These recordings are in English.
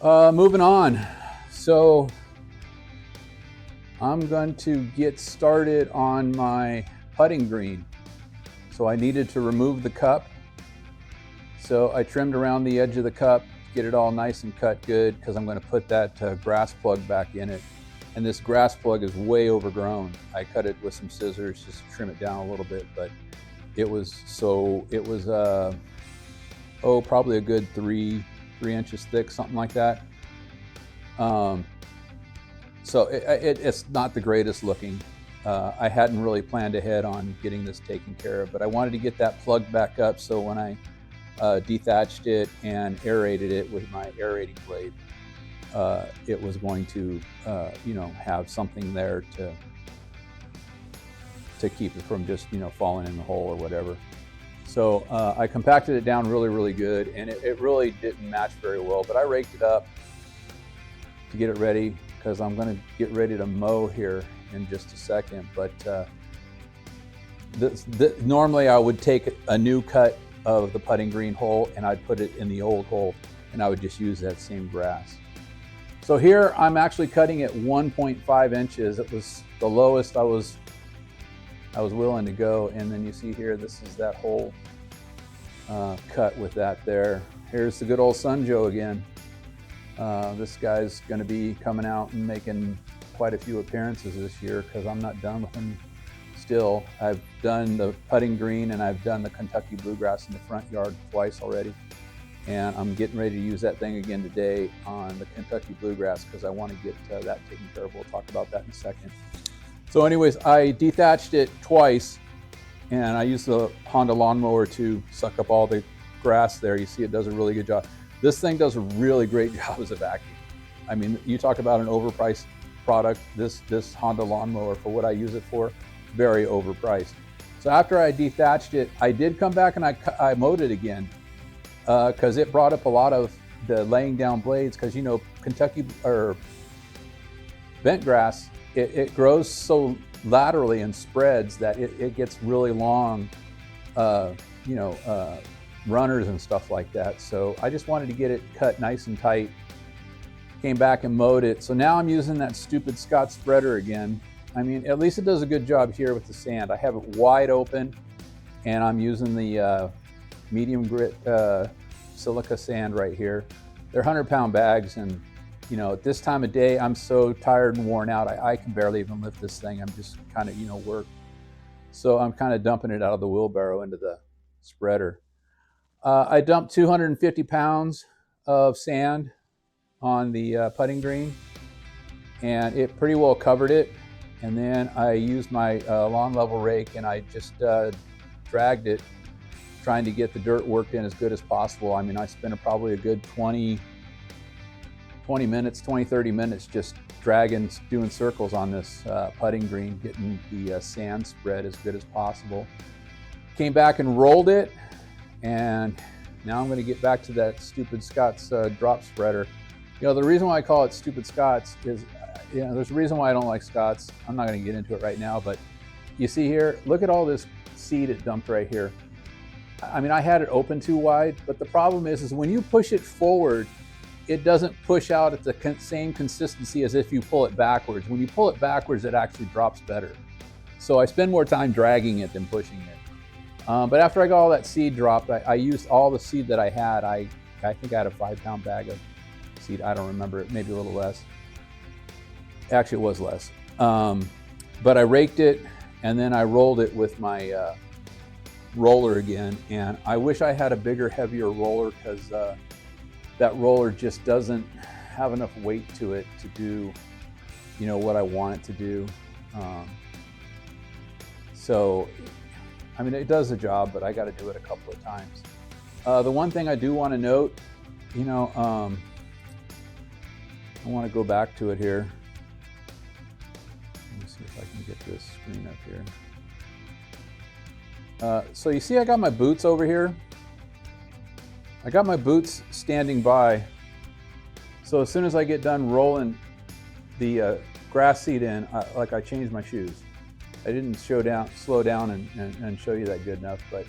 Moving on. So I'm going to get started on my putting green. So I needed to remove the cup. So I trimmed around the edge of the cup, get it all nice and cut good, because I'm going to put that grass plug back in it. And this grass plug is way overgrown. I cut it with some scissors just to trim it down a little bit, but it was probably a good three inches thick, something like that. So it's not the greatest looking. I hadn't really planned ahead on getting this taken care of, but I wanted to get that plug back up so when I dethatched it and aerated it with my aerating blade, it was going to have something there to keep it from just falling in the hole or whatever. So I compacted it down really good, and it really didn't match very well, but I raked it up to get it ready, because I'm going to get ready to mow here in just a second. But normally I would take a new cut of the putting green hole and I'd put it in the old hole, and I would just use that same grass. So here I'm actually cutting at 1.5 inches. It was the lowest I was willing to go. And then you see here, this is that whole cut with that there. Here's the good old Sun Joe again. This guy's going to be coming out and making quite a few appearances this year, because I'm not done with him still. I've done the putting green and I've done the Kentucky bluegrass in the front yard twice already. And I'm getting ready to use that thing again today on the Kentucky bluegrass, because I want to get that taken care of. We'll talk about that in a second. So anyways, I dethatched it twice, and I used the Honda lawnmower to suck up all the grass there. You see it does a really good job. This thing does a really great job as a vacuum. I mean, you talk about an overpriced product. This Honda lawnmower, for what I use it for, very overpriced. So after I dethatched it, I did come back and I mowed it again, because it brought up a lot of the laying down blades, because Kentucky or bent grass, it grows so laterally and spreads that it gets really long, runners and stuff like that. So I just wanted to get it cut nice and tight. Came back and mowed it. So now I'm using that stupid Scott spreader again. I mean, at least it does a good job here with the sand. I have it wide open, and I'm using the medium grit silica sand right here. They're 100-pound bags, and at this time of day, I'm so tired and worn out, I can barely even lift this thing. I'm just kind of work. So I'm kind of dumping it out of the wheelbarrow into the spreader. I dumped 250 pounds of sand on the putting green, and it pretty well covered it. And then I used my lawn level rake, and I just dragged it, trying to get the dirt worked in as good as possible. I mean, I spent probably a good 20, 30 minutes just dragging, doing circles on this putting green, getting the sand spread as good as possible. Came back and rolled it, and now I'm going to get back to that stupid Scott's drop spreader. The reason why I call it stupid Scott's is, there's a reason why I don't like Scott's. I'm not going to get into it right now, but you see here, look at all this seed it dumped right here. I mean, I had it open too wide, but the problem is when you push it forward, it doesn't push out at the same consistency as if you pull it backwards. When you pull it backwards, it actually drops better. So I spend more time dragging it than pushing it. But after I got all that seed dropped, I used all the seed that I had. I think I had a 5-pound bag of seed. I don't remember it, maybe a little less. Actually, it was less. But I raked it, and then I rolled it with my roller again. And I wish I had a bigger, heavier roller, because that roller just doesn't have enough weight to it to do, what I want it to do. So, I mean, it does the job, but I got to do it a couple of times. The one thing I do want to note, I want to go back to it here. Let me see if I can get this screen up here. So you see I got my boots over here. I got my boots standing by. So as soon as I get done rolling the grass seed in, I changed my shoes. I didn't slow down and show you that good enough, but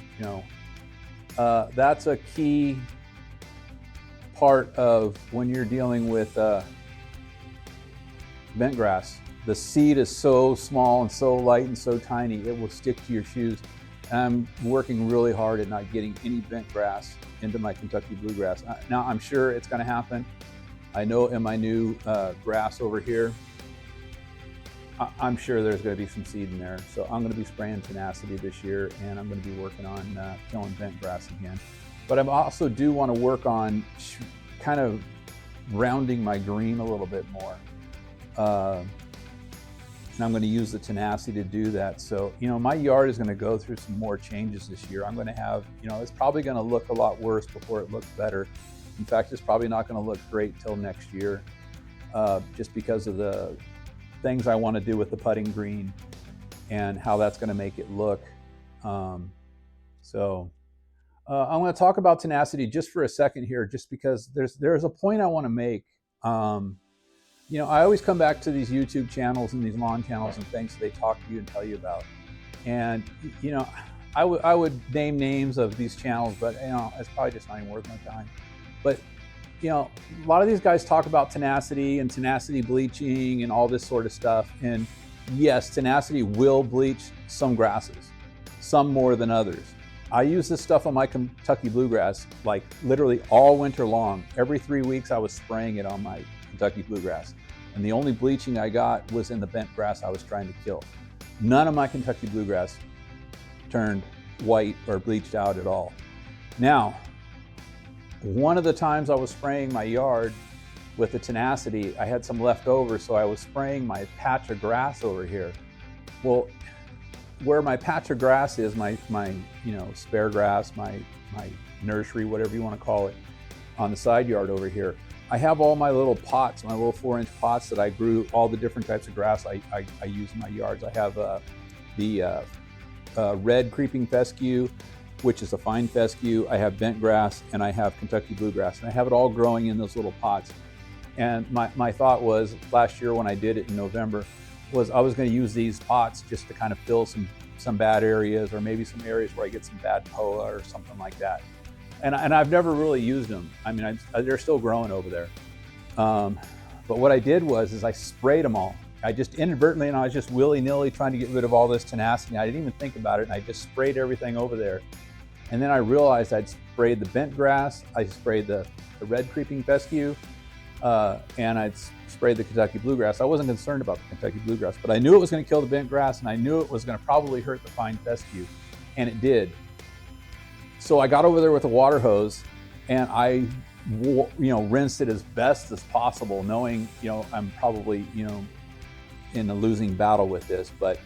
that's a key part of when you're dealing with bent grass. The seed is so small and so light and so tiny, it will stick to your shoes. And I'm working really hard at not getting any bent grass into my Kentucky bluegrass. Now, I'm sure it's going to happen. I know in my new grass over here, I'm sure there's going to be some seed in there. So I'm going to be spraying tenacity this year, and I'm going to be working on killing bent grass again. But I also do want to work on kind of rounding my green a little bit more. And I'm going to use the tenacity to do that. So, you know, my yard is going to go through some more changes this year. I'm going to have, you know, it's probably going to look a lot worse before it looks better. In fact, it's probably not going to look great till next year, just because of the things I want to do with the putting green and how that's going to make it look. I'm going to talk about tenacity just for a second here, just because there's a point I want to make. You know, I always come back to these YouTube channels and these lawn channels and things that they talk to you and tell you about. And, you know, I would name names of these channels, but, you know, it's probably just not even worth my time. But, you know, a lot of these guys talk about tenacity and tenacity bleaching and all this sort of stuff. And yes, tenacity will bleach some grasses, some more than others. I use this stuff on my Kentucky bluegrass like literally all winter long. Every 3 weeks I was spraying it on my Kentucky bluegrass. And the only bleaching I got was in the bent grass I was trying to kill. None of my Kentucky bluegrass turned white or bleached out at all. Now, one of the times I was spraying my yard with the tenacity, I had some left over, so I was spraying my patch of grass over here. Well, where my patch of grass is, my you know, spare grass, my nursery, whatever you want to call it, on the side yard over here, I have all my little pots, my little 4-inch pots that I grew all the different types of grass I use in my yards. I have the red creeping fescue, which is a fine fescue. I have bent grass, and I have Kentucky bluegrass, and I have it all growing in those little pots. And my thought was, last year when I did it in November, was I was going to use these pots just to kind of fill some bad areas, or maybe some areas where I get some bad POA or something like that. And I've never really used them. I mean, they're still growing over there. But what I did was I sprayed them all. I just inadvertently, and I was just willy-nilly trying to get rid of all this tenacity. I didn't even think about it, and I just sprayed everything over there. And then I realized I'd sprayed the bent grass, I sprayed the red creeping fescue, and I'd sprayed the Kentucky bluegrass. I wasn't concerned about the Kentucky bluegrass, but I knew it was going to kill the bent grass, and I knew it was going to probably hurt the fine fescue, and it did. So I got over there with a water hose, and I, you know, rinsed it as best as possible, knowing, you know, I'm probably, you know, in a losing battle with this. But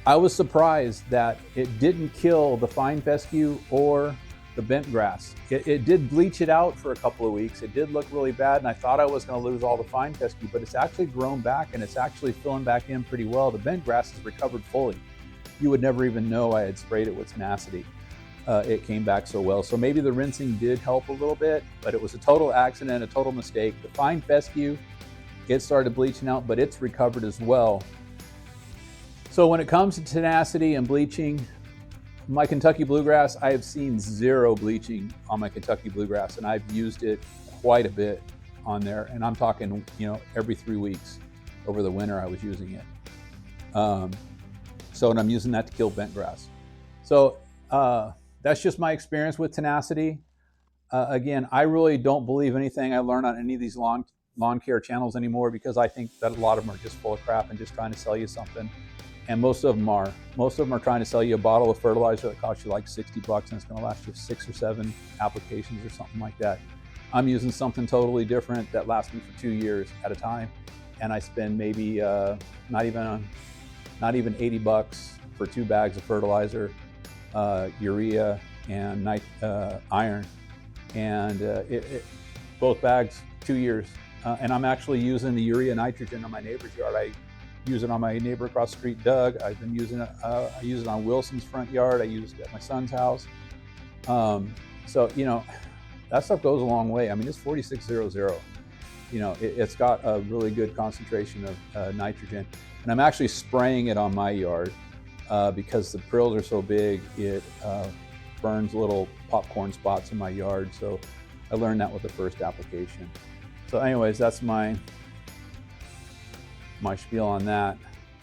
I was surprised that it didn't kill the fine fescue or the bent grass. It did bleach it out for a couple of weeks. It did look really bad, and I thought I was going to lose all the fine fescue, but it's actually grown back, and it's actually filling back in pretty well. The bent grass has recovered fully. You would never even know I had sprayed it with tenacity. It came back so well. So maybe the rinsing did help a little bit, but it was a total accident, a total mistake. The fine fescue, it started bleaching out, but it's recovered as well. So when it comes to tenacity and bleaching, my Kentucky bluegrass, I have seen zero bleaching on my Kentucky bluegrass, and I've used it quite a bit on there. And I'm talking, you know, every 3 weeks over the winter I was using it. And I'm using that to kill bent grass. So that's just my experience with tenacity. Again, I really don't believe anything I learn on any of these lawn care channels anymore, because I think that a lot of them are just full of crap and just trying to sell you something. And most of them are. Most of them are trying to sell you a bottle of fertilizer that costs you like $60 and it's going to last you 6 or 7 applications or something like that. I'm using something totally different that lasts me for 2 years at a time, and I spend maybe not even $80 for 2 bags of fertilizer, urea and iron, and both bags 2 years. And I'm actually using the urea nitrogen on my neighbor's yard. I use it on my neighbor across the street, Doug. I've been using it. I use it on Wilson's front yard. I use it at my son's house. So, you know, that stuff goes a long way. I mean, it's 4600. You know, it's got a really good concentration of nitrogen. And I'm actually spraying it on my yard because the prills are so big, it burns little popcorn spots in my yard. So I learned that with the first application. So anyways, that's my spiel on that.